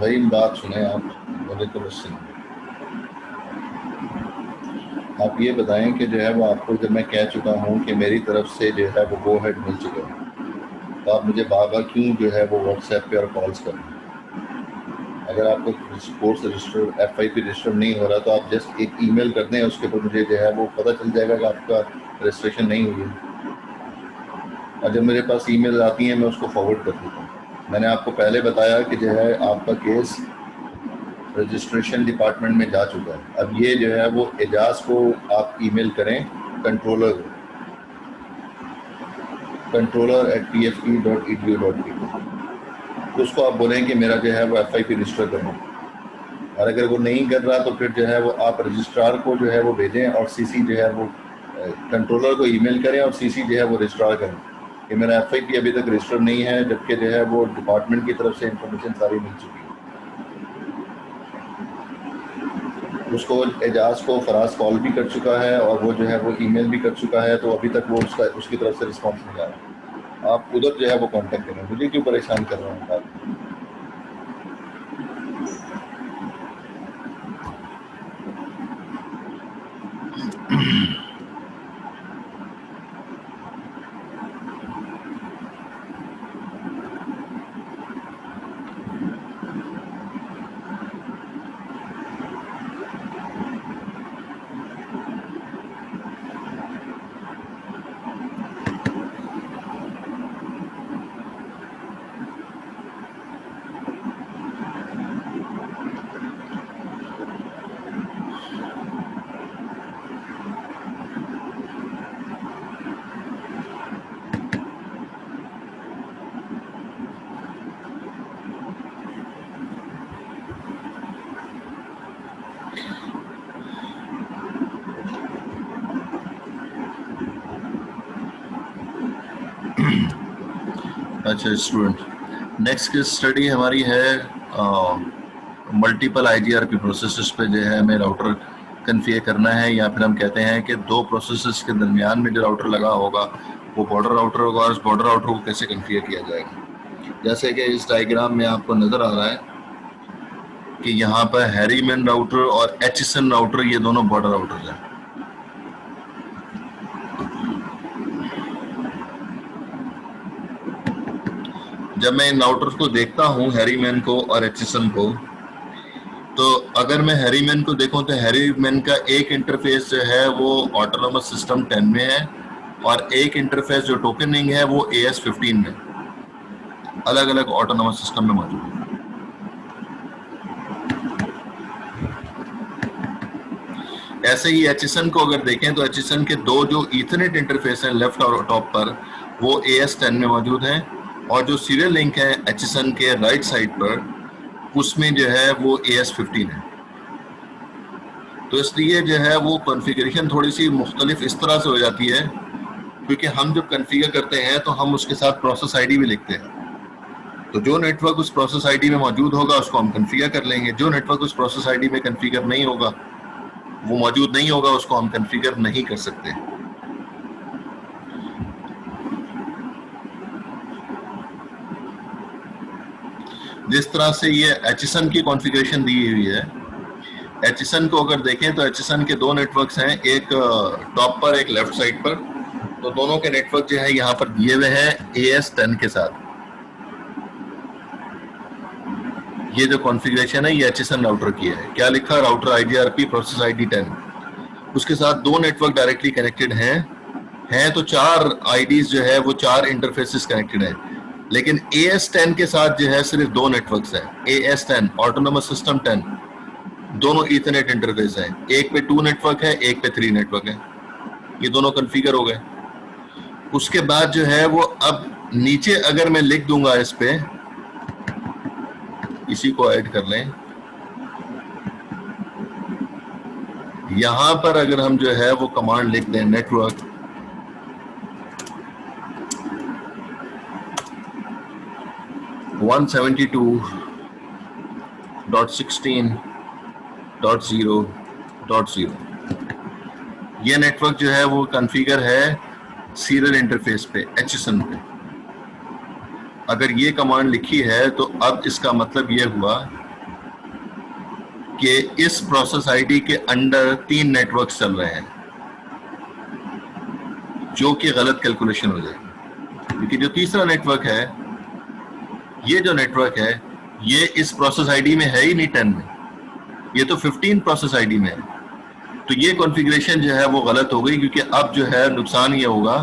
भाई बात सुने आप, बोले तो बस आप ये बताएं कि जो है वो आपको जब मैं कह चुका हूँ कि मेरी तरफ से जो है वो गो हेड मिल चुका है, तो आप मुझे बार बार क्यों जो है वो व्हाट्सएप पे और कॉल्स करें? अगर आपको कोर्स रजिस्टर FIP रजिस्टर नहीं हो रहा तो आप जस्ट एक ईमेल कर दें, उसके ऊपर मुझे जो है वो पता चल जाएगा कि आपका रजिस्ट्रेशन नहीं हुई है। और जब मेरे पास ईमेल आती हैं मैं उसको फॉरवर्ड कर देता हूँ। मैंने आपको पहले बताया कि जो है आपका केस रजिस्ट्रेशन डिपार्टमेंट में जा चुका है। अब ये जो है वो एजाज को आप ईमेल करें, controller@pfp.edu.in, तो उसको आप बोलें कि मेरा जो है वो FIP रजिस्टर करना। और अगर वो नहीं कर रहा तो फिर जो है वो आप रजिस्ट्रार को जो है वो भेजें और CC जो है वो कंट्रोलर को ईमेल करें और CC जो है वो रजिस्ट्रार करें कि मेरा FIP अभी तक रजिस्टर नहीं है, जबकि जो है वो डिपार्टमेंट की तरफ से इंफॉर्मेशन सारी मिल चुकी है। उसको एजाज को फराज कॉल भी कर चुका है और वो जो है वो ईमेल भी कर चुका है, तो अभी तक वो उसकी तरफ से रिस्पॉन्स नहीं आ रहा। आप उधर जो है वो कांटेक्ट करें, मुझे क्यों परेशान कर रहे हैं आप? अच्छा स्टूडेंट, नेक्स्ट की स्टडी हमारी है मल्टीपल IGRP प्रोसेसेस पे जो है हमें राउटर कन्फिगर करना है, या फिर हम कहते हैं कि दो प्रोसेसेस के दरमियान में जो राउटर लगा होगा वो बॉर्डर राउटर होगा, और उस बॉर्डर राउटर को कैसे कन्फिगर किया जाएगा। जैसे कि इस डायग्राम में आपको नज़र आ रहा है कि यहाँ पर हैरीमैन राउटर और HSN राउटर, ये दोनों बॉर्डर राउटर्स हैं। जब मैं इन राउटर्स को देखता हूँ, हैरीमैन को और HSN को, तो अगर मैं हैरीमैन को देखूं तो हैरीमैन का एक इंटरफेस जो है वो ऑटोनोमस सिस्टम 10 में है, और एक इंटरफेस जो टोकनिंग है वो AS15 में, अलग अलग ऑटोनोमस सिस्टम में मौजूद है। ऐसे ही HSN को अगर देखें तो HSN के दो जो ईथरनेट इंटरफेस हैं लेफ्ट और टॉप पर, वो AS10 में मौजूद हैं, और जो सीरियल लिंक है HSN के राइट साइड पर, उसमें जो है वो AS15 है। तो इसलिए जो है वो कॉन्फ़िगरेशन थोड़ी सी मुख्तलिफ इस तरह से हो जाती है, क्योंकि हम जब कॉन्फ़िगर करते हैं तो हम उसके साथ प्रोसेस ID भी लिखते हैं। तो जो नेटवर्क उस प्रोसेस ID में मौजूद होगा उसको हम कॉन्फ़िगर कर लेंगे, जो नेटवर्क उस प्रोसेस ID में कॉन्फ़िगर नहीं होगा, वो मौजूद नहीं होगा, उसको हम कॉन्फ़िगर नहीं कर सकते। जिस तरह से ये HSN की कॉन्फ़िगरेशन दी हुई है, HSN को अगर देखें तो HSN के दो नेटवर्क्स हैं, एक टॉप पर एक लेफ्ट साइड पर। तो दोनों के नेटवर्क जो है यहाँ पर दिए हुए हैं AS10 के साथ। ये जो कॉन्फ़िगरेशन है ये HSN राउटर की है। क्या लिखा? राउटर IGRP प्रोसेस ID 10, उसके साथ दो नेटवर्क डायरेक्टली कनेक्टेड हैं तो चार IDs जो है वो चार इंटरफेसेस कनेक्टेड हैं, लेकिन AS10 के साथ जो है सिर्फ दो नेटवर्क्स हैं। AS10 ऑटोनोमस सिस्टम 10, दोनों ईथरनेट इंटरफेस हैं, एक पे 2 नेटवर्क है, एक पे 3 नेटवर्क है। ये दोनों कॉन्फ़िगर हो गए। उसके बाद जो है वो अब नीचे अगर मैं लिख दूंगा, इस पे इसी को ऐड कर लें, यहां पर अगर हम जो है वो कमांड लिख दें नेटवर्क .172.16.0.0, ये नेटवर्क जो है वो कॉन्फ़िगर है सीरियल इंटरफेस पे HSN पे। अगर ये कमांड लिखी है तो अब इसका मतलब ये हुआ कि इस प्रोसेस आईडी के अंडर 3 नेटवर्क चल रहे हैं, जो कि गलत कैलकुलेशन हो जाएगी, क्योंकि जो तीसरा नेटवर्क है, ये जो नेटवर्क है, ये इस प्रोसेस आईडी में है ही नहीं 10 में, ये तो 15 प्रोसेस आईडी में है। तो ये कॉन्फ़िगरेशन जो है वो गलत हो गई, क्योंकि अब जो है नुकसान ये होगा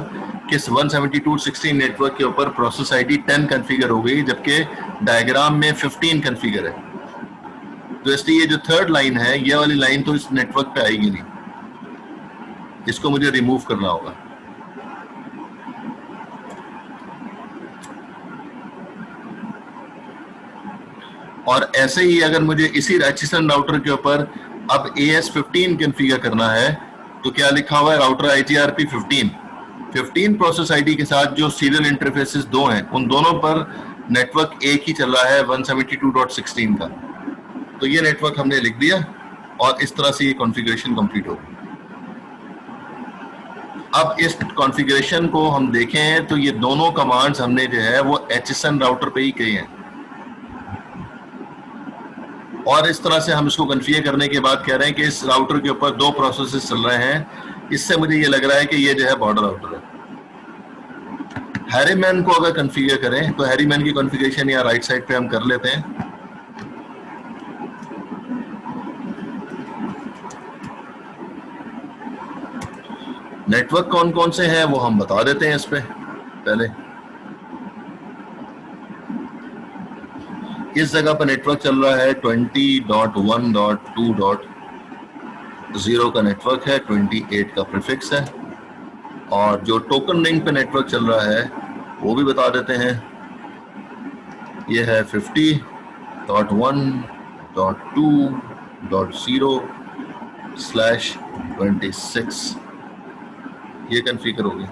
कि 172.16 नेटवर्क के ऊपर प्रोसेस आईडी 10 कॉन्फ़िगर हो गई, जबकि डायग्राम में 15 कॉन्फ़िगर है। तो इसलिए ये जो थर्ड लाइन है, ये वाली लाइन तो इस नेटवर्क पे आएगी नहीं, इसको मुझे रिमूव करना होगा। और ऐसे ही अगर मुझे इसी एचएसएन राउटर के ऊपर अब AS15 कॉन्फ़िगर करना है, तो क्या लिखा हुआ है, राउटर IGRP 15 प्रोसेस आईडी के साथ जो सीरियल इंटरफेसेस दो हैं, उन दोनों पर नेटवर्क एक ही चल रहा है 172.16 का। तो ये नेटवर्क हमने लिख दिया और इस तरह से ये कॉन्फ़िगरेशन कंप्लीट हो गई। अब इस कॉन्फ़िगरेशन को हम देखें तो ये दोनों कमांड्स हमने जो है वो HSN राउटर पे ही की हैं, और इस तरह से हम इसको कॉन्फ़िगर करने के बाद कह रहे हैं कि इस राउटर के ऊपर 2 प्रोसेसेस चल रहे हैं। इससे मुझे ये लग रहा है कि ये जो है बॉर्डर राउटर है। हैरीमैन को अगर कॉन्फ़िगर करें तो हैरीमैन की कॉन्फ़िगरेशन यहाँ राइट साइड पे हम कर लेते हैं। नेटवर्क कौन कौन से हैं वो हम बता देते हैं इस पे पहले। इस जगह पर नेटवर्क चल रहा है 20.1.2.0 का नेटवर्क है, 28 का प्रीफिक्स है, और जो टोकन रिंग पे नेटवर्क चल रहा है वो भी बता देते हैं। ये है 50.1.2.0/26, ये कॉन्फ़िगर हो गया।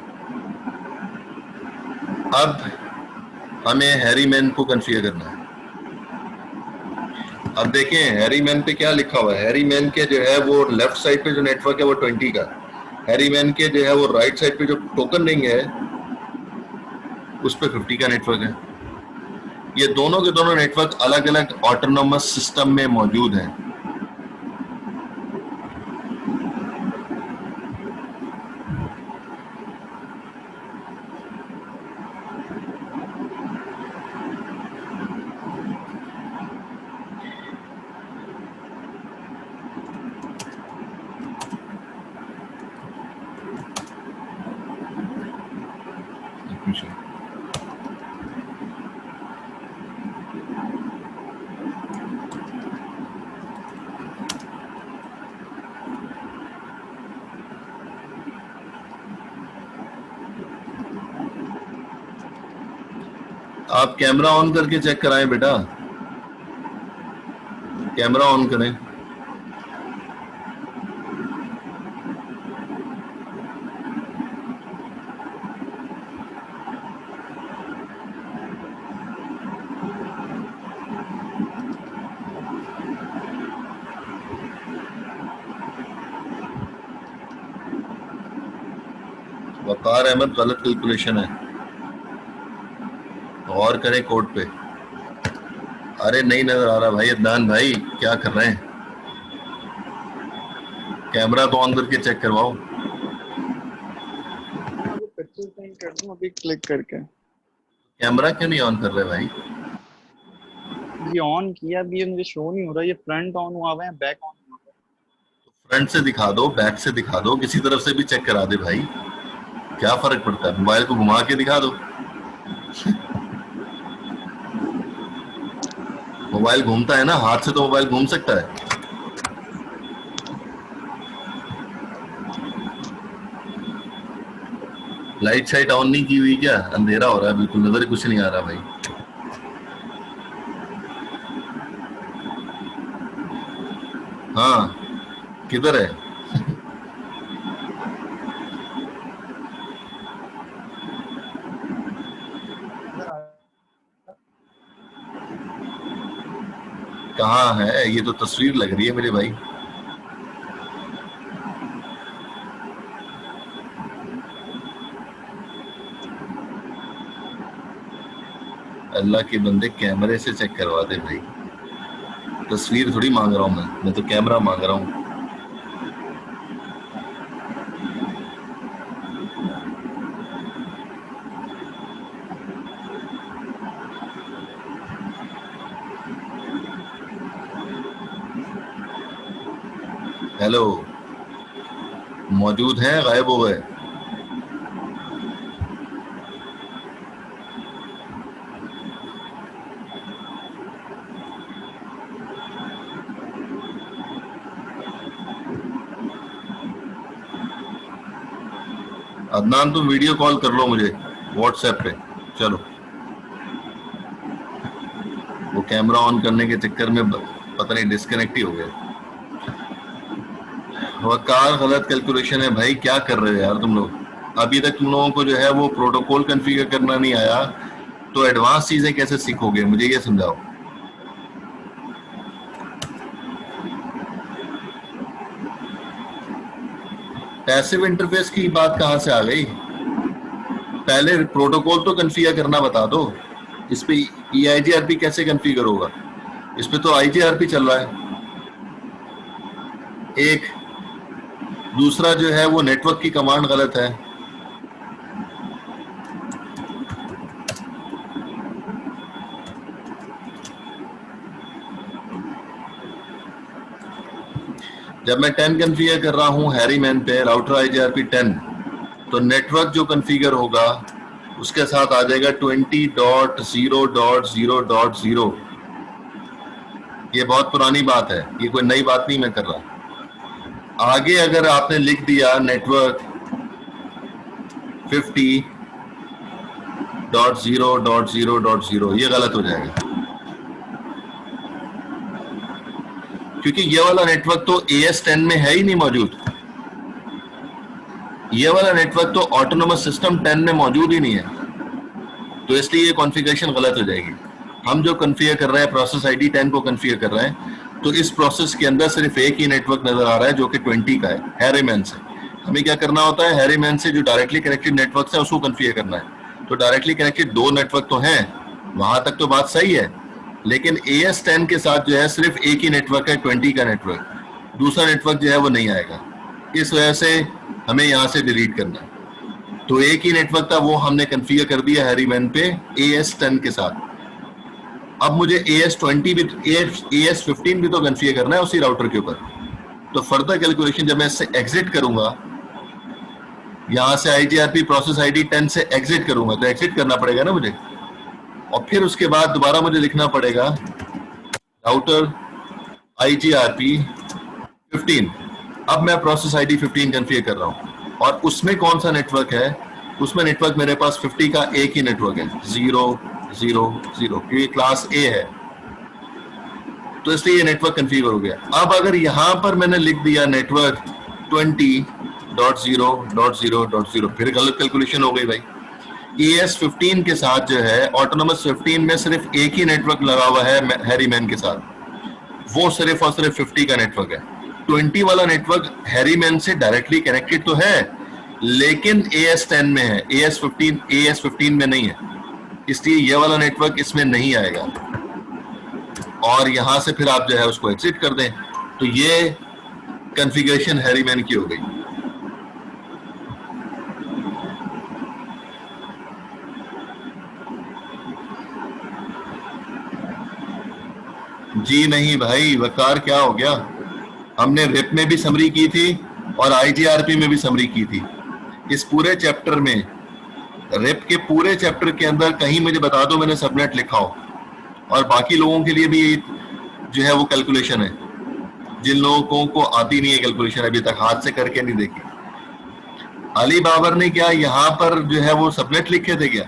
अब हमें हैरीमैन को कॉन्फ़िगर करना है। अब देखें हैरीमैन पे क्या लिखा हुआ है। हैरीमैन के जो है वो लेफ्ट साइड पे जो नेटवर्क है वो 20 का, हैरीमैन के जो है वो राइट साइड पे जो टोकन रिंग है उस पे 50 का नेटवर्क है। ये दोनों के दोनों नेटवर्क अलग अलग ऑटोनोमस सिस्टम में मौजूद हैं। आप कैमरा ऑन करके चेक कराएं बेटा, कैमरा ऑन करें। वकार अहमद, गलत कैलकुलेशन है, गौर करें कोड पे। अरे नहीं नजर आ रहा भाई अदनान भाई, क्या कर रहे हैं? कैमरा तो ऑन करके चेक करवाओ। पिक्चर सेंड कर दूं अभी क्लिक करके। कैमरा क्यों नहीं ऑन कर रहे भाई? ये ऑन किया भी है, मुझे शो नहीं हो रहा। ये फ्रंट ऑन हुआ हुआ है, बैक ऑन हुआ हुआ है। तो फ्रंट से दिखा दो, बैक से दिखा दो, किसी तरफ से भी चेक करा दे भाई, क्या फर्क पड़ता है? मोबाइल को घुमा के दिखा दो। मोबाइल घूमता है ना, हाथ से तो मोबाइल घूम सकता है। लाइट शाइट ऑन नहीं की हुई क्या? अंधेरा हो रहा है बिल्कुल, नजर कुछ नहीं आ रहा भाई। हाँ किधर है? कहाँ है? ये तो तस्वीर लग रही है मेरे भाई। अल्लाह के बंदे कैमरे से चेक करवा दे भाई। तस्वीर थोड़ी मांग रहा हूँ मैं तो कैमरा मांग रहा हूँ। हेलो, मौजूद हैं, गायब हो गए? अदनान, तुम वीडियो कॉल कर लो मुझे व्हाट्सएप पे। चलो, वो कैमरा ऑन करने के चक्कर में पता नहीं डिस्कनेक्ट ही हो गया। वकार, गलत कैलकुलेशन है भाई, क्या कर रहे हो यार तुम लोग? अभी तक तुम लोगों को जो है वो प्रोटोकॉल कॉन्फ़िगर करना नहीं आया, तो एडवांस चीजें कैसे सीखोगे? मुझे ये समझाओ। पैसिव इंटरफेस की बात कहां से आ गई? पहले प्रोटोकॉल तो कॉन्फ़िगर करना बता दो। इस पे EIGRP कैसे कॉन्फ़िगर होगा? इस पे तो IGRP चल रहा है। एक दूसरा जो है वो नेटवर्क की कमांड गलत है। जब मैं 10 कॉन्फ़िगर कर रहा हूं हैरीमैन पे राउटर IGRP 10, तो नेटवर्क जो कॉन्फ़िगर होगा उसके साथ आ जाएगा 20.0.0.0। ये बहुत पुरानी बात है, ये कोई नई बात नहीं मैं कर रहा। आगे अगर आपने लिख दिया नेटवर्क 50.0.0.0, ये गलत हो जाएगा, क्योंकि ये वाला नेटवर्क तो AS10 में है ही नहीं मौजूद। ये वाला नेटवर्क तो ऑटोनोमस सिस्टम 10 में मौजूद ही नहीं है, तो इसलिए ये कॉन्फ़िगरेशन गलत हो जाएगी। हम जो कॉन्फ़िगर कर रहे हैं प्रोसेस ID 10 को कॉन्फ़िगर कर रहे हैं, तो इस प्रोसेस के अंदर सिर्फ एक ही नेटवर्क नजर आ रहा है जो कि 20 का है, हैरीमैन से। हमें क्या करना होता है, हैरीमैन से जो डायरेक्टली कनेक्टेड नेटवर्क है उसको कॉन्फ़िगर करना है। तो डायरेक्टली कनेक्टेड 2 नेटवर्क तो हैं, वहां तक तो बात सही है, लेकिन AS10 के साथ जो है सिर्फ एक ही नेटवर्क है, 20 का नेटवर्क। दूसरा नेटवर्क जो है वो नहीं आएगा, इस वजह से हमें यहाँ से डिलीट करना है। तो एक ही नेटवर्क था, वो हमने कॉन्फ़िगर कर दिया हैरीमैन पे AS10 के साथ। अब मुझे AS15 भी तो कॉन्फ़िगर करना है उसी राउटर के ऊपर। तो फर्दर कैलकुलेशन जब मैं इससे एग्जिट करूंगा, यहां से IGRP प्रोसेस ID 10 से एग्जिट करूंगा, तो एग्जिट करना पड़ेगा ना मुझे, और फिर उसके बाद दोबारा मुझे लिखना पड़ेगा राउटर IGRP 15। अब मैं प्रोसेस ID 15 कॉन्फ़िगर कर रहा हूं, और उसमें कौन सा नेटवर्क है? उसमें नेटवर्क मेरे पास 50 का एक ही नेटवर्क है, 0.0.0, क्योंकि क्लास A है, तो इसलिए ये नेटवर्क कॉन्फ़िगर हो गया। अब अगर यहां पर मैंने लिख दिया नेटवर्क 20.0.0.0, फिर गलत कैलकुलेशन हो गई भाई। AS15 के साथ जो है ऑटोनोमस 15 में सिर्फ एक ही नेटवर्क लगा हुआ है हैरीमैन के साथ, वो सिर्फ और सिर्फ 50 का नेटवर्क है। 20 वाला नेटवर्क हैरीमैन से डायरेक्टली कनेक्टेड तो है, लेकिन AS10 में है, AS15 में नहीं है, इसलिए ये वाला नेटवर्क इसमें नहीं आएगा। और यहां से फिर आप जो है उसको एग्जिट कर दें, तो ये कॉन्फ़िगरेशन हैरीमैन की हो गई। जी नहीं भाई, वकार क्या हो गया? हमने रिप में भी समरी की थी और IGRP में भी समरी की थी। इस पूरे चैप्टर में, रिप के पूरे चैप्टर के अंदर कहीं मुझे बता दो मैंने सबनेट लिखा हो, और बाकी लोगों के लिए भी जो है वो कैलकुलेशन है, जिन लोगों को आती नहीं है कैलकुलेशन, अभी तक हाथ से करके नहीं देखी। अली बाबर ने क्या यहाँ पर जो है वो सबनेट लिखे थे क्या?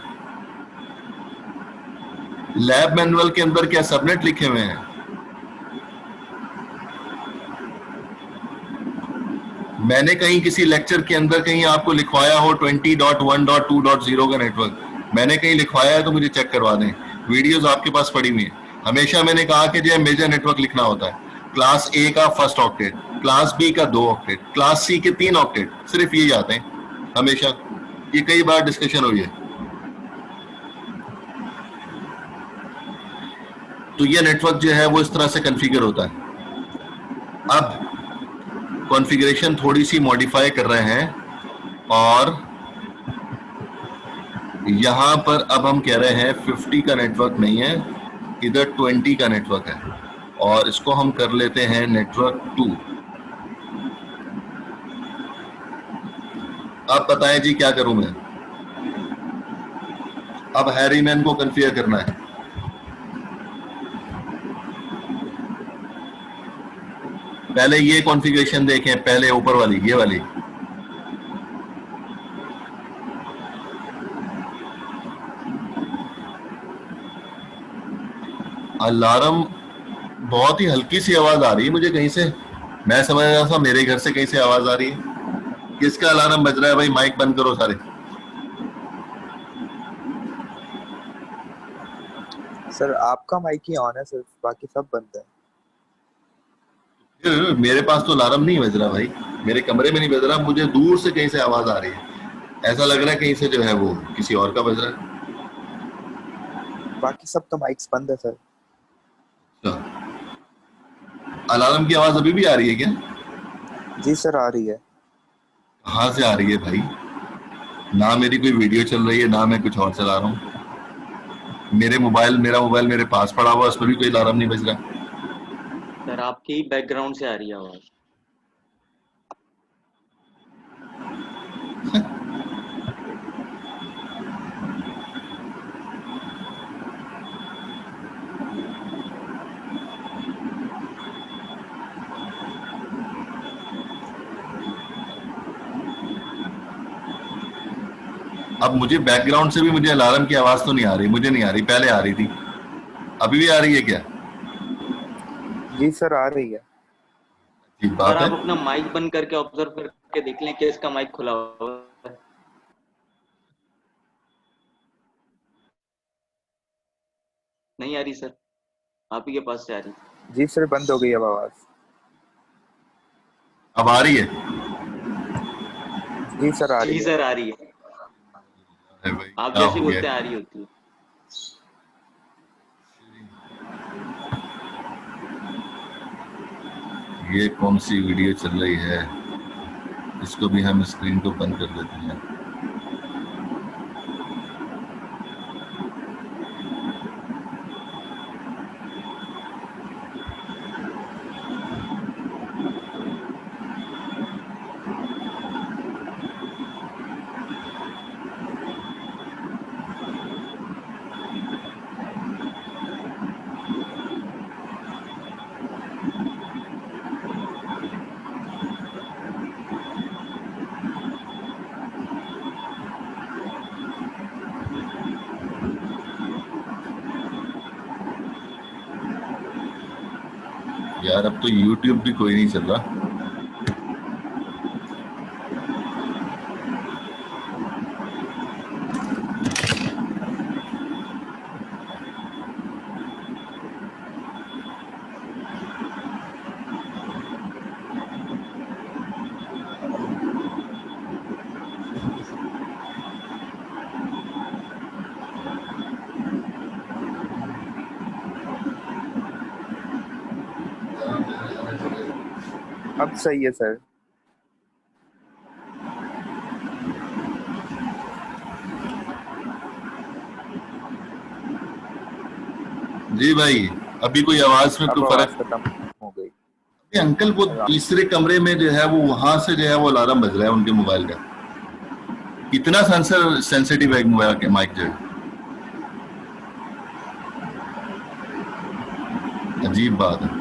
लैब मैनुअल के अंदर क्या सबनेट लिखे हुए हैं? मैंने कहीं किसी लेक्चर के अंदर कहीं आपको लिखवाया हो 20.1.2.0 का नेटवर्क? मैंने कहीं लिखवाया है तो मुझे चेक करवा दें, वीडियोस आपके पास पड़ी हुई है। हमेशा मैंने कहा कि जो है मेजर नेटवर्क लिखना होता है, क्लास A का फर्स्ट ऑक्टेट, क्लास B का 2 ऑक्टेट, क्लास C के 3 ऑक्टेट, सिर्फ ये आते हैं हमेशा। ये कई बार डिस्कशन हुई है। तो ये नेटवर्क जो है वो इस तरह से कॉन्फ़िगर होता है। अब कॉन्फ़िगरेशन थोड़ी सी मॉडिफाई कर रहे हैं और यहां पर अब हम कह रहे हैं 50 का नेटवर्क नहीं है, इधर 20 का नेटवर्क है और इसको हम कर लेते हैं नेटवर्क 2। आप बताएं जी क्या करूं मैं? अब हैरीमैन को कॉन्फ़िगर करना है। पहले ये कॉन्फ़िगरेशन देखें, पहले ऊपर वाली, ये वाली। अलार्म बहुत ही हल्की सी आवाज आ रही है मुझे कहीं से। मैं समझ रहा था मेरे घर से कहीं से आवाज आ रही है। किसका अलार्म बज रहा है भाई? माइक बंद करो सारे। सर आपका माइक ही ऑन है, सिर्फ बाकी सब बंद है। फिर मेरे पास तो अलार्म नहीं बज रहा भाई, मेरे कमरे में नहीं बज रहा, मुझे दूर से कहीं से आवाज आ रही है। ऐसा लग रहा है कहीं से जो है वो किसी और का बज रहा है। बाकी सब तो माइक्स बंद है सर। तो अलार्म की आवाज अभी भी आ रही है क्या? जी सर आ रही है। कहाँ से आ रही है भाई? ना मेरी कोई वीडियो चल रही है, ना मैं कुछ और चला रहा हूँ। मेरा मोबाइल मेरे पास पड़ा हुआ, उसमें भी कोई अलार्म नहीं बज रहा। सर आपके ही बैकग्राउंड से आ रही है आवाज। अब मुझे बैकग्राउंड से भी मुझे अलार्म की आवाज तो नहीं आ रही, मुझे नहीं आ रही, पहले आ रही थी। अभी भी आ रही है क्या? जी सर आ रही है। ठीक सर बात है। आप अपना माइक बंद करके ऑब्जर्व करके देख लें कि इसका माइक खुला हुआ है। नहीं आ रही सर, आप ही के पास से आ रही। जी सर बंद हो गई अब आवाज। अब आ रही है? जी सर आ जी रही है। सर आ रही है। अरे भाई आप क्या जैसे हो बोलते गया? हैं आ रही होती है। ये कौन सी वीडियो चल रही है? इसको भी हम स्क्रीन को बंद कर देते हैं। यार अब तो YouTube भी कोई नहीं चल रहा। अब सही है सर। जी भाई, अभी कोई आवाज में अब कोई आवाज फर्क? खत्म हो गई। ये अंकल वो तीसरे कमरे में जो है वो वहां से जो है वो अलार्म बज रहा है उनके मोबाइल का। इतना सेंसिटिव है मोबाइल के माइक जो है। अजीब बात है।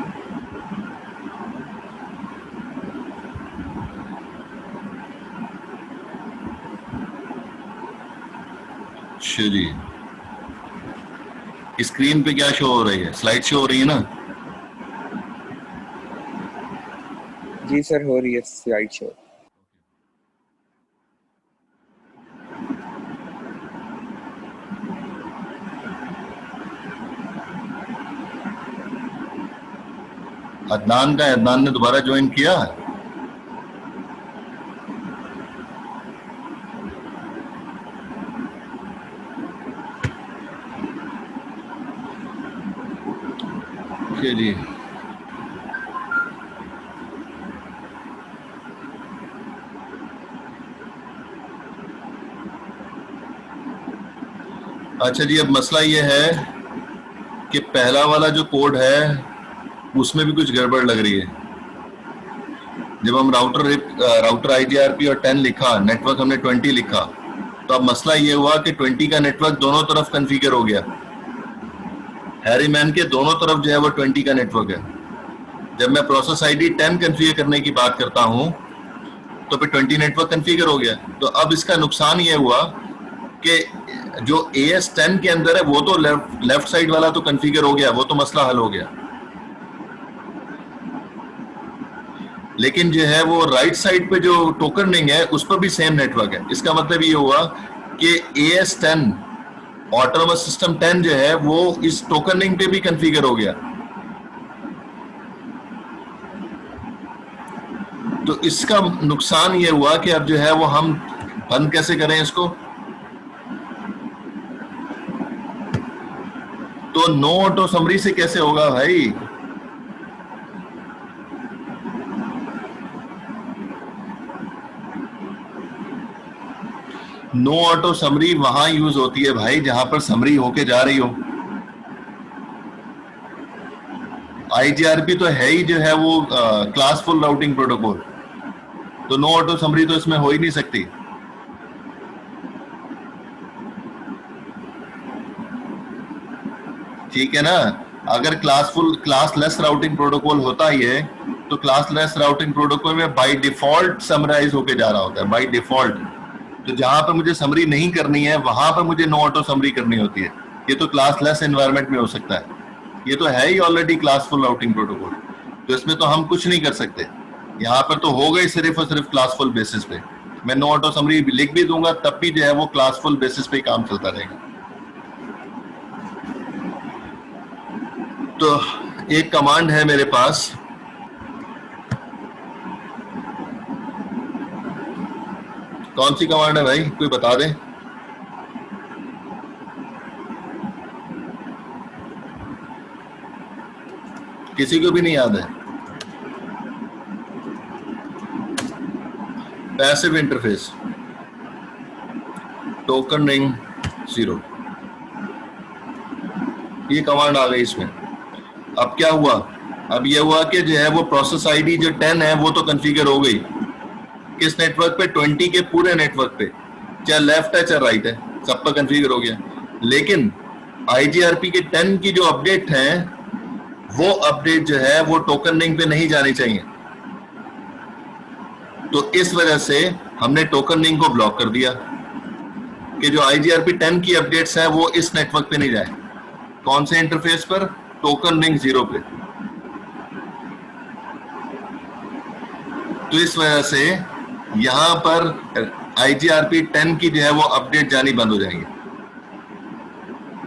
जी, स्क्रीन पे क्या शो हो रही है? स्लाइड शो हो रही है ना? जी सर हो रही है स्लाइड शो। अदनान ने दोबारा ज्वाइन किया। ओके जी, अच्छा जी, अब मसला ये है कि पहला वाला जो कोड है उसमें भी कुछ गड़बड़ लग रही है। जब हम राउटर IGRP और 10 लिखा, नेटवर्क हमने 20 लिखा, तो अब मसला ये हुआ कि 20 का नेटवर्क दोनों तरफ कॉन्फ़िगर हो गया। हैरीमैन के दोनों तरफ जो है वो 20 का नेटवर्क है। जब मैं प्रोसेस ID 10 कॉन्फ़िगर करने की बात करता हूं तो फिर 20 नेटवर्क कॉन्फ़िगर हो गया। तो अब इसका नुकसान ये हुआ कि जो AS10 के अंदर है वो तो लेफ्ट साइड वाला तो कॉन्फ़िगर हो गया, वो तो मसला हल हो गया, लेकिन जो है वो राइट साइड पे जो टोकन रिंग है उस पर भी सेम नेटवर्क है। इसका मतलब ये हुआ कि AS10 ऑटोनोमस सिस्टम 10 जो है वो इस टोकन रिंग पे भी कॉन्फ़िगर हो गया। तो इसका नुकसान ये हुआ कि अब जो है वो हम बंद कैसे करें इसको। तो नो ऑटो समरी से कैसे होगा भाई? नो ऑटो समरी वहां यूज होती है भाई जहां पर समरी होके जा रही हो। IGRP तो है ही जो है वो क्लासफुल राउटिंग प्रोटोकॉल, तो नो ऑटो समरी तो इसमें हो ही नहीं सकती। ठीक है ना? अगर क्लासलेस राउटिंग प्रोटोकॉल होता ही है तो क्लासलेस राउटिंग प्रोटोकॉल में बाय डिफॉल्ट समराइज होके जा रहा होता है, बाय डिफॉल्ट। तो जहां पर मुझे समरी नहीं करनी है वहां पर मुझे नो ऑटो समरी करनी होती है। ये तो क्लासलेस एनवायरनमेंट में हो सकता है, ये तो है ही ऑलरेडी क्लासफुल राउटिंग प्रोटोकॉल, तो इसमें तो हम कुछ नहीं कर सकते। यहाँ पर तो हो गई सिर्फ और सिर्फ क्लासफुल बेसिस पे। मैं नो ऑटो समरी लिख भी दूंगा तब भी जो है वो क्लासफुल बेसिस पे काम चलता रहेगा। तो एक कमांड है मेरे पास, कौन सी कमांड है भाई, कोई बता दे? किसी को भी नहीं याद है? पैसिव इंटरफेस टोकन रिंग 0, ये कमांड आ गई इसमें। अब क्या हुआ? अब ये हुआ कि जो है वो प्रोसेस ID जो 10 है वो तो कॉन्फ़िगर हो गई। किस नेटवर्क पे? 20 के पूरे नेटवर्क पे, चाहे लेफ्ट है चाहे राइट है, सब पर कॉन्फ़िगर हो गया। लेकिन IGRP के 10 की जो अपडेट है वो अपडेट जो है वो टोकन रिंग पे नहीं जानी चाहिए। तो इस वजह से हमने टोकन रिंग को ब्लॉक कर दिया कि जो IGRP 10 की अपडेट्स है वो इस नेटवर्क पे नहीं जाए। कौन से इंटरफेस पर? टोकन रिंग 0 पे। तो इस वजह से यहां पर IGRP 10 की जो है वो अपडेट जानी बंद हो जाएंगी।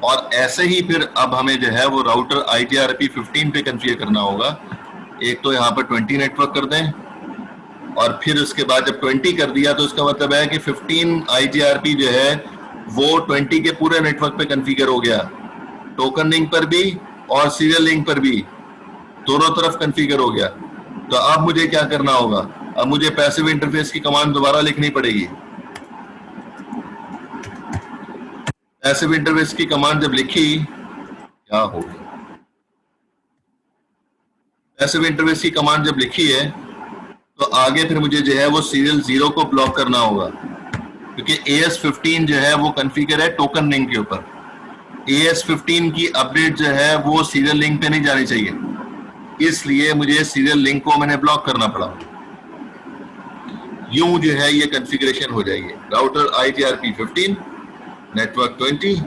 और ऐसे ही फिर अब हमें जो है वो राउटर IGRP 15 पे कॉन्फ़िगर करना होगा। एक तो यहाँ पर 20 नेटवर्क कर दें, और फिर उसके बाद जब 20 कर दिया तो इसका मतलब है कि 15 IGRP जो है वो 20 के पूरे नेटवर्क पे कॉन्फ़िगर हो गया, टोकन लिंक पर भी और सीरियल लिंक पर भी, दोनों तरफ कॉन्फ़िगर हो गया। तो अब मुझे क्या करना होगा? अब मुझे पैसिव इंटरफेस की कमांड दोबारा लिखनी पड़ेगी। पैसिव इंटरफेस की कमांड जब लिखी, क्या हो गया? पैसिव इंटरफेस की कमांड जब लिखी है तो आगे फिर मुझे जो है वो सीरियल 0 को ब्लॉक करना होगा, क्योंकि AS15 जो है वो कॉन्फ़िगर है टोकन लिंक के ऊपर। AS15 की अपडेट जो है वो सीरियल लिंक पे नहीं जानी चाहिए, इसलिए मुझे सीरियल लिंक को मैंने ब्लॉक करना पड़ा। यूं जो है ये कॉन्फ़िगरेशन हो जाएगी, राउटर IGRP 15, नेटवर्क 20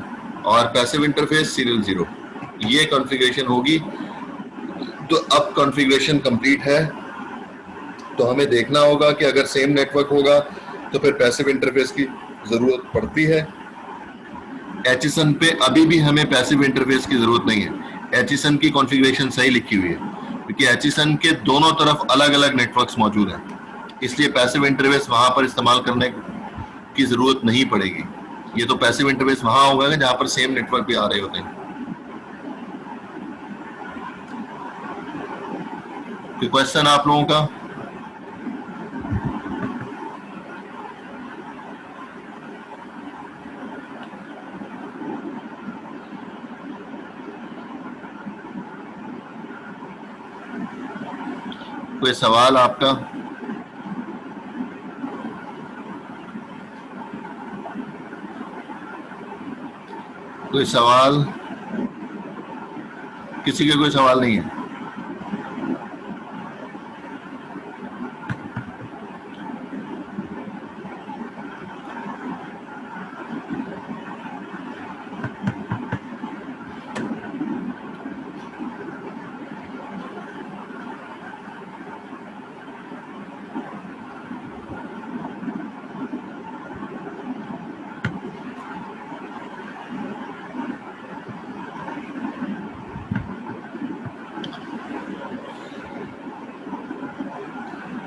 और पैसिव इंटरफेस सीरियल 0, ये कॉन्फ़िगरेशन होगी। तो अब कॉन्फ़िगरेशन कंप्लीट है, तो हमें देखना होगा कि अगर सेम नेटवर्क होगा तो फिर पैसिव इंटरफेस की जरूरत पड़ती है। HSN पे अभी भी हमें पैसिव इंटरफेस की जरूरत नहीं है। HSN की कॉन्फ़िगरेशन सही लिखी हुई है, क्योंकि HSN के दोनों तरफ अलग अलग नेटवर्क्स मौजूद हैं, इसलिए पैसिव इंटरफेस वहां पर इस्तेमाल करने की जरूरत नहीं पड़ेगी। ये तो पैसिव इंटरफेस वहां होगा जहां पर सेम नेटवर्क भी आ रहे होते हैं। कोई क्वेश्चन आप लोगों का? कोई सवाल आपका? कोई सवाल? किसी का कोई सवाल नहीं है?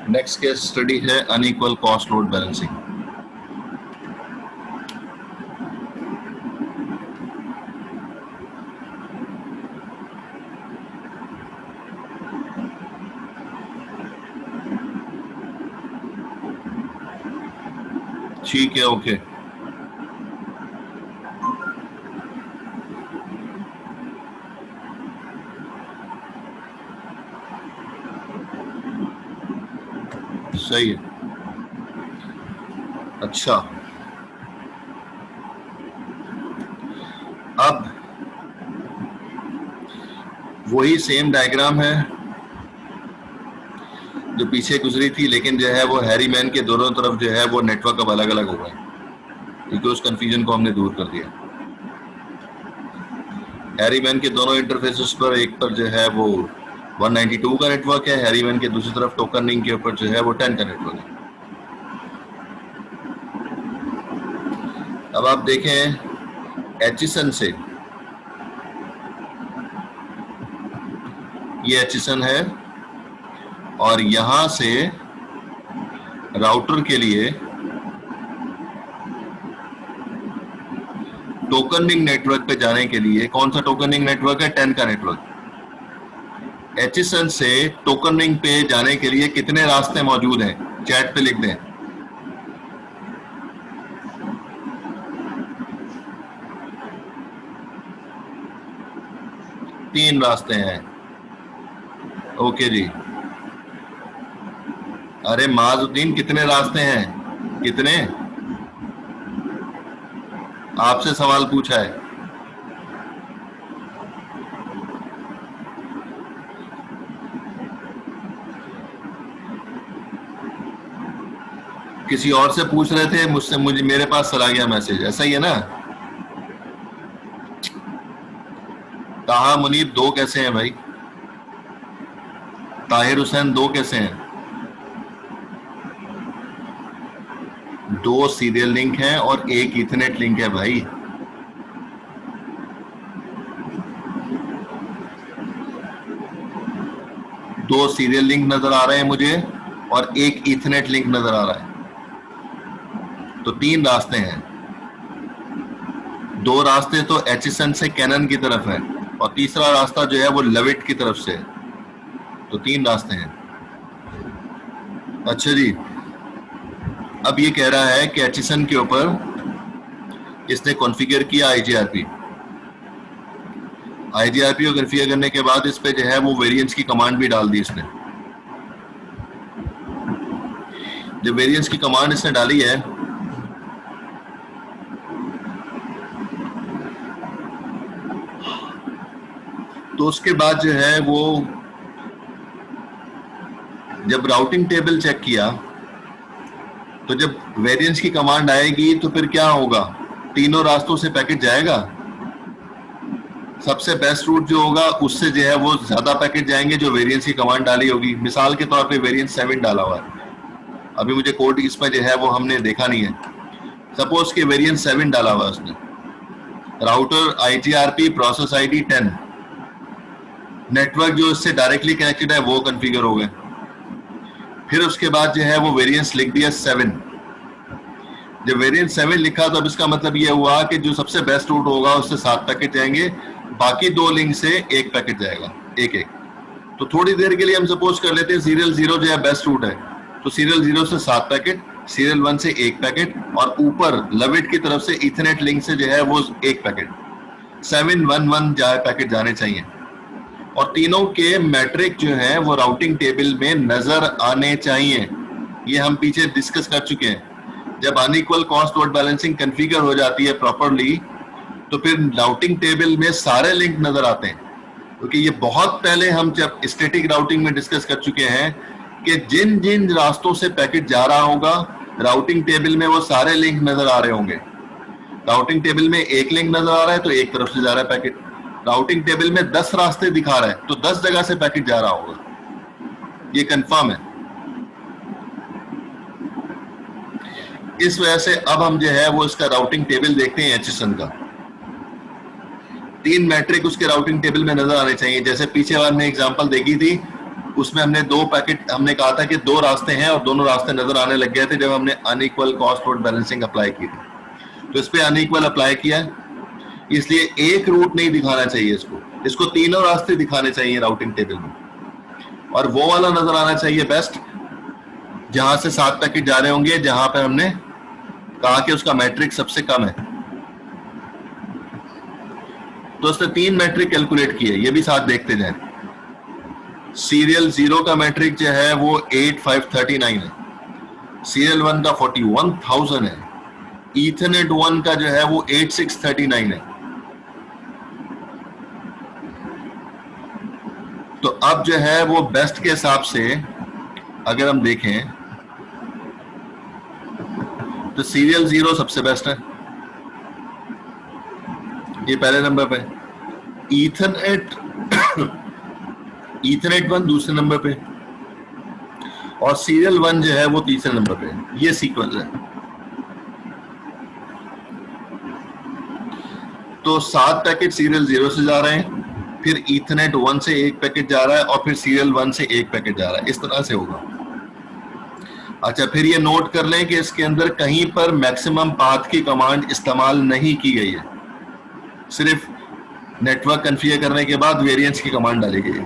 नेक्स्ट केस स्टडी है अनइक्वल कॉस्ट लोड बैलेंसिंग। ठीक है, ओके। सही है। अच्छा, अब वही सेम डायग्राम है जो पीछे गुजरी थी, लेकिन जो है वो हैरी मैन के दोनों तरफ जो है वो नेटवर्क अब अलग अलग हो गए, क्योंकि उस कंफ्यूजन को हमने दूर कर दिया। हैरी मैन के दोनों इंटरफेसेस पर, एक पर जो है वो 192 का नेटवर्क है, हैरी मैन के दूसरी तरफ टोकन रिंग के ऊपर जो है वो 10 का नेटवर्क है। अब आप देखें एचिसन से, ये एचिसन है और यहां से राउटर के लिए टोकन रिंग नेटवर्क पे जाने के लिए, कौन सा टोकन रिंग नेटवर्क है? 10 का नेटवर्क। एचिसन से टोकन रिंग पे जाने के लिए कितने रास्ते मौजूद हैं? चैट पे लिख दें। तीन रास्ते हैं। ओके जी। अरे माजुद्दीन, कितने रास्ते हैं? कितने? आपसे सवाल पूछा है। किसी और से पूछ रहे थे, मुझसे मेरे पास चला गया मैसेज, ऐसा ही है ना? ताहा मुनीर 2 कैसे हैं भाई? ताहिर हुसैन 2 कैसे हैं? 2 सीरियल लिंक हैं और 1 इथरनेट लिंक है भाई। दो सीरियल लिंक नजर आ रहे हैं मुझे और 1 इथरनेट लिंक नजर आ रहा है, तो 3 रास्ते हैं। 2 रास्ते तो एचिसन से कैनन की तरफ है और तीसरा रास्ता जो है वो लविट की तरफ से, तो 3 रास्ते हैं। अच्छा जी, अब ये कह रहा है कि एचिसन के ऊपर इसने कॉन्फ़िगर किया आईजीआरपी को कॉन्फ़िगर करने के बाद इस पे जो है वो वेरिएंस की कमांड भी डाल दी इसने। जब वेरिएंस की कमांड इसने डाली है तो उसके बाद जो है वो जब राउटिंग टेबल चेक किया तो जब वेरिएंस की कमांड आएगी तो फिर क्या होगा? तीनों रास्तों से पैकेट जाएगा। सबसे बेस्ट रूट जो होगा उससे जो है वो ज्यादा पैकेट जाएंगे जो वेरिएंस की कमांड डाली होगी। मिसाल के तौर पे वेरिएंस 7 डाला हुआ है, अभी मुझे कोड इसमें जो है वो हमने देखा नहीं है। सपोज कि वेरिएंस 7 डाला हुआ है उसने, राउटर आईजीआरपी प्रोसेस आईडी 10, नेटवर्क जो इससे डायरेक्टली कनेक्टेड है वो कॉन्फ़िगर हो गए। फिर उसके बाद जो है वो वेरिएंस लिख दिया 7। जब वेरिएंस 7 लिखा तो अब इसका मतलब ये हुआ कि जो सबसे बेस्ट रूट होगा उससे 7 पैकेट जाएंगे, बाकी 2 लिंक से 1 पैकेट जाएगा, एक एक। तो थोड़ी देर के लिए हम सपोज कर लेते हैं सीरियल 0 जो है बेस्ट रूट है, तो सीरियल 0 से 7 पैकेट, सीरियल 1 से 1 पैकेट, और ऊपर लविट की तरफ से इथरनेट लिंक से जो है वो 1 पैकेट, 711 पैकेट जाने चाहिए। और तीनों के मैट्रिक जो है वो राउटिंग टेबल में नजर आने चाहिए। ये हम पीछे डिस्कस कर चुके हैं। जब unequal cost load balancing configure हो जाती है प्रॉपर्ली, तो फिर राउटिंग टेबल में सारे लिंक नजर आते हैं, क्योंकि ये बहुत पहले हम जब स्टैटिक राउटिंग में डिस्कस कर चुके हैं कि जिन जिन रास्तों से पैकेट जा रहा होगा राउटिंग टेबल में वो सारे लिंक नजर आ रहे होंगे। राउटिंग टेबल में एक लिंक नजर आ रहा है तो एक तरफ से जा रहा है पैकेट, राउटिंग टेबल में 10 रास्ते दिखा रहा है तो 10 जगह से पैकेट जा रहा होगा, ये कंफर्म है। इस वजह से अब हम जो है वो इसका राउटिंग टेबल देखते हैं एचएसएन का। 3 मैट्रिक उसके राउटिंग टेबल में नजर आने चाहिए। जैसे पीछे वाले ने एग्जांपल देखी थी, उसमें हमने 2 पैकेट, हमने कहा था कि 2 रास्ते हैं और दोनों रास्ते नजर आने लग गए थे जब हमने unequal cost load balancing apply की थी। तो इस पे अनइक्वल अप्लाई किया है, इसलिए एक रूट नहीं दिखाना चाहिए इसको तीनों रास्ते दिखाने चाहिए राउटिंग टेबल में। और वो वाला नजर आना चाहिए बेस्ट जहां से 7 पैकेट जा रहे होंगे, जहां पे हमने कहा कि उसका मैट्रिक सबसे कम है। तो उसने 3 मैट्रिक कैलकुलेट किए, ये भी साथ देखते जाएं। सीरियल 0 का मैट्रिक जो है वो 8539 है, सीरियल 1 का 41,000 है, ईथरनेट 1 का जो है वो 8639 है। तो अब जो है वो बेस्ट के हिसाब से अगर हम देखें तो सीरियल 0 सबसे बेस्ट है, ये पहले नंबर पे। ईथरनेट 1 दूसरे नंबर पे और सीरियल 1 जो है वो तीसरे नंबर पे। ये सीक्वेंस है। तो 7 पैकेट सीरियल 0 से जा रहे हैं, फिर ईथरनेट 1 से 1 पैकेट जा रहा है और फिर सीरियल 1 से 1 पैकेट जा रहा है। इस तरह से होगा। अच्छा, फिर ये नोट कर लें कि इसके अंदर कहीं पर मैक्सिमम पाथ की कमांड इस्तेमाल नहीं की गई है, सिर्फ नेटवर्क कॉन्फ़िगर करने के बाद वेरिएंस की कमांड डाली गई है।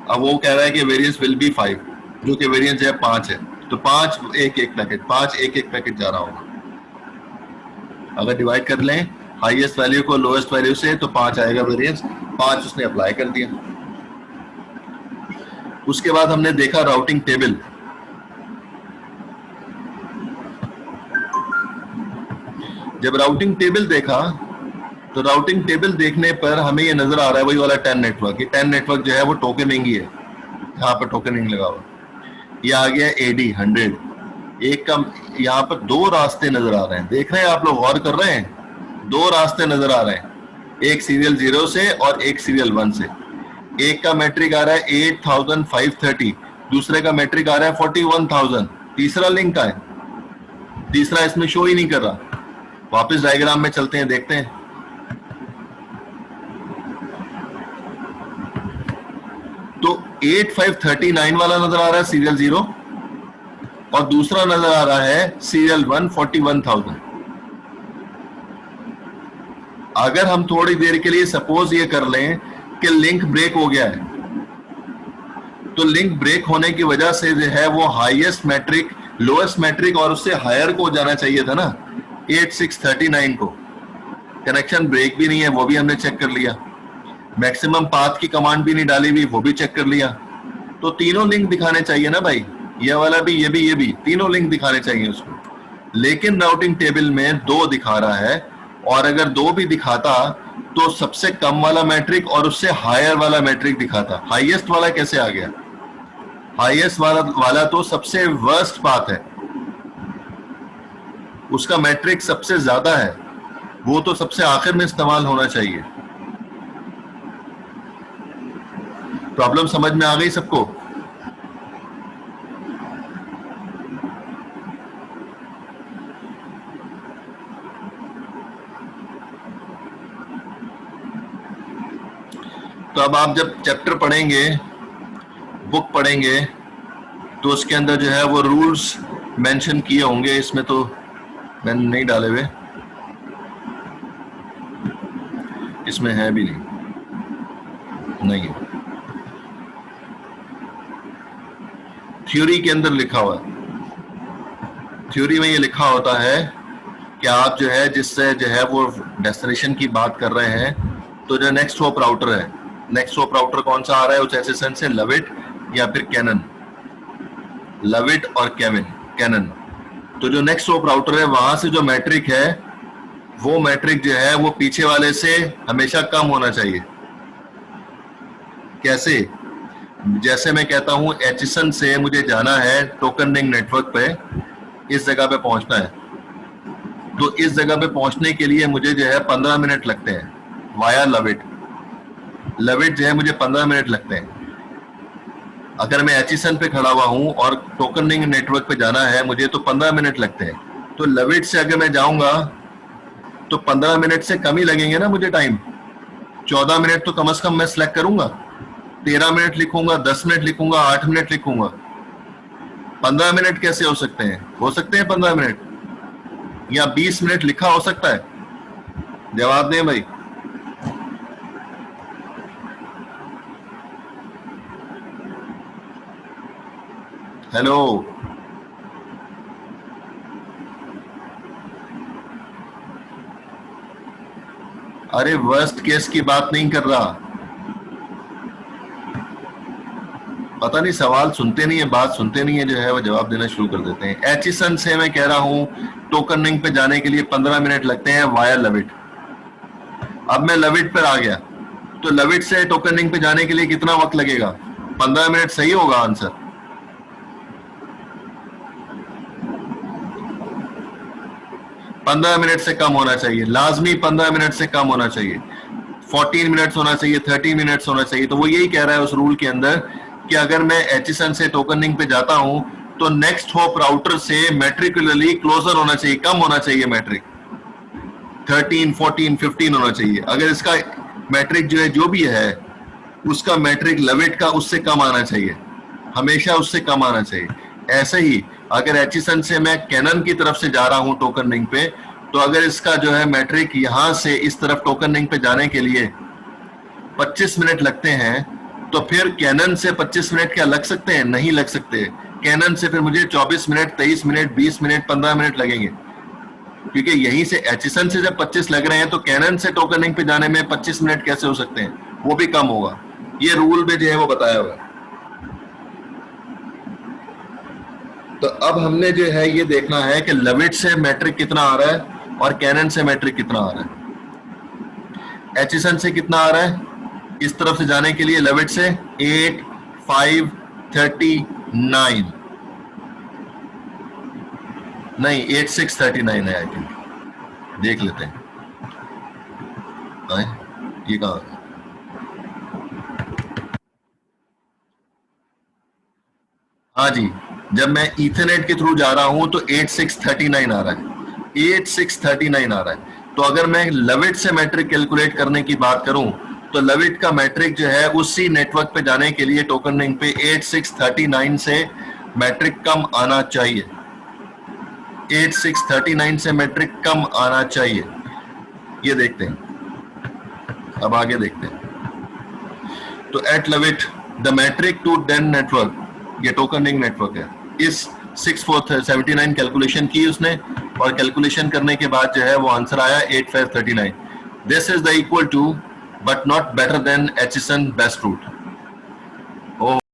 अब वो कह रहा है कि वेरिएंस विल बी 5, जो कि वेरिएंस है 5 है, तो 5 1 पैकेट, 5 1 पैकेट जा रहा होगा। अगर डिवाइड कर लें हाईएस्ट वैल्यू को लोएस्ट वैल्यू से तो 5 आएगा वेरिएंस, 5 उसने अप्लाई कर दिया। उसके बाद हमने देखा राउटिंग टेबल। जब राउटिंग टेबल देखा तो राउटिंग टेबल देखने पर हमें ये नजर आ रहा है वही वाला 10 नेटवर्क। ये 10 नेटवर्क जो है वो टोकनिंग ही है, यहाँ पर टोकनिंग लगा हुआ। ये आ गया AD 100। एक का यहाँ पर 2 रास्ते नजर आ रहे हैं, देख रहे हैं आप लोग, गौर कर रहे हैं, 2 रास्ते नजर आ रहे हैं, एक सीरियल 0 से और एक सीरियल 1 से। एक का मैट्रिक आ रहा है 8530, दूसरे का मैट्रिक आ रहा है 41,000। तीसरा लिंक का है, तीसरा इसमें शो ही नहीं कर रहा। वापस डायग्राम में चलते हैं, देखते हैं। तो 8539 वाला नजर आ रहा है सीरियल 0 और दूसरा नजर आ रहा है सीरियल 1 41,000। अगर हम थोड़ी देर के लिए सपोज ये कर लें कि लिंक ब्रेक हो गया है, तो लिंक ब्रेक होने की वजह से जो है वो हाईएस्ट मैट्रिक लोएस्ट मैट्रिक और उससे हायर को जाना चाहिए था ना, 8639 को। कनेक्शन ब्रेक भी नहीं है, वो भी हमने चेक कर लिया। मैक्सिमम पाथ की कमांड भी नहीं डाली हुई, वो भी चेक कर लिया। तो तीनों लिंक दिखाने चाहिए ना भाई, ये वाला भी, ये भी, तीनों लिंक दिखाने चाहिए उसको। लेकिन राउटिंग टेबल में 2 दिखा रहा है, और अगर 2 भी दिखाता तो सबसे कम वाला मैट्रिक और उससे हायर वाला मैट्रिक दिखाता। हाईएस्ट वाला कैसे आ गया? हाईएस्ट वाला तो सबसे वर्स्ट पाथ है, उसका मैट्रिक सबसे ज्यादा है, वो तो सबसे आखिर में इस्तेमाल होना चाहिए। प्रॉब्लम समझ में आ गई सबको? तो अब आप जब चैप्टर पढ़ेंगे, बुक पढ़ेंगे, तो उसके अंदर जो है वो रूल्स मेंशन किए होंगे। इसमें तो मैंने नहीं डाले हुए, इसमें है भी नहीं है। थ्योरी के अंदर लिखा हुआ है, थ्योरी में ये लिखा होता है कि आप जो है जिससे जो है वो डेस्टिनेशन की बात कर रहे हैं, तो जो नेक्स्ट होप राउटर है, नेक्स्ट होप राउटर कौन सा आ रहा है उस एचएसएन से, लविट या फिर कैनन, लविट और कैनन। तो जो नेक्स्ट होप राउटर है वहां से जो मैट्रिक है वो मैट्रिक जो है वो पीछे वाले से हमेशा कम होना चाहिए। कैसे? जैसे मैं कहता हूं एचएसएन से मुझे जाना है टोकन रिंग नेटवर्क पे, इस जगह पे पहुंचना है, तो इस जगह पे पहुंचने के लिए मुझे जो है 15 मिनट लगते हैं वाया लविट। लविट जो है मुझे 15 मिनट लगते हैं। अगर मैं एचएसएन पे खड़ा हुआ हूं और टोकन रिंग नेटवर्क पे जाना है मुझे, तो 15 मिनट लगते हैं। तो लविट से अगर मैं जाऊंगा तो 15 मिनट से कम ही लगेंगे ना मुझे टाइम। 14 मिनट तो कम से कम मैं सिलेक्ट करूंगा, 13 मिनट लिखूंगा, 10 मिनट लिखूंगा, 8 मिनट लिखूंगा। 15 मिनट कैसे हो सकते हैं? हो सकते हैं 15 मिनट, या 20 मिनट लिखा हो सकता है? जवाब दें भाई। हेलो, अरे वर्स्ट केस की बात नहीं कर रहा, पता नहीं सवाल सुनते नहीं है, बात सुनते नहीं है, जो है वो जवाब देना शुरू कर देते हैं। एचएसएन से मैं कह रहा हूं टोकन रिंग पे जाने के लिए 15 मिनट लगते हैं वाया लविट। अब मैं लविट पर आ गया, तो लविट से टोकन रिंग पे जाने के लिए कितना वक्त लगेगा? 15 मिनट सही होगा आंसर? पंद्रह मिनट से कम होना चाहिए, लाजमी 15 मिनट से कम होना चाहिए, 14 मिनट्स होना चाहिए, 30 मिनट्स होना चाहिए। तो वो यही कह रहा है उस रूल के अंदर कि अगर मैं एचएसएन से टोकन रिंग पे जाता हूं तो नेक्स्ट होप राउटर से मैट्रिकुलरली क्लोजर होना चाहिए, कम होना चाहिए मैट्रिक, 13, 14, 15 होना चाहिए। अगर इसका मैट्रिक जो है जो भी है उसका मैट्रिक लविट का उससे कम आना चाहिए, हमेशा उससे कम आना चाहिए। ऐसे ही अगर एचएसएन से मैं कैनन की तरफ से जा रहा हूं टोकन रिंग पे, तो अगर इसका जो है मैट्रिक यहां से इस तरफ टोकन रिंग पे जाने के लिए 25 मिनट लगते हैं, तो फिर कैनन से 25 मिनट क्या लग सकते हैं? नहीं लग सकते। कैनन से फिर मुझे 24 मिनट, 23 मिनट, 20 मिनट, 15 मिनट लगेंगे, क्योंकि यहीं से एचएसएन से जब 25 लग रहे हैं तो कैनन से टोकन रिंग पे जाने में 25 मिनट कैसे हो सकते हैं? वो भी कम होगा। ये रूल में जो है वो बताया हुआ है। तो अब हमने जो है ये देखना है कि लविट से मैट्रिक कितना आ रहा है और कैनन से मैट्रिक कितना आ रहा है। एचएसएन से कितना आ रहा है इस तरफ से जाने के लिए? लविट से 8, 5, 39 नहीं, 8, 6, 39 है आई थिंक, देख लेते हैं। ये कहाँ? हाँ जी, जब मैं इथरनेट के थ्रू जा रहा हूं तो 8639 आ रहा है, 8639 आ रहा है। तो अगर मैं लविट से मैट्रिक कैलकुलेट करने की बात करूं तो लविट का मैट्रिक जो है उसी नेटवर्क पे जाने के लिए टोकन रिंग पे 8639 से मैट्रिक कम आना चाहिए, 8639 से मैट्रिक कम आना चाहिए। ये देखते हैं, अब आगे देखते हैं। तो एट लविट the metric two then network, ये टोकन रिंग नेटवर्क है, इस 6479 कैलकुलेशन की उसने, और कैलकुलेशन करने के बाद जो है वो आंसर आया 8539। This is the equal to but not better than HSN best root.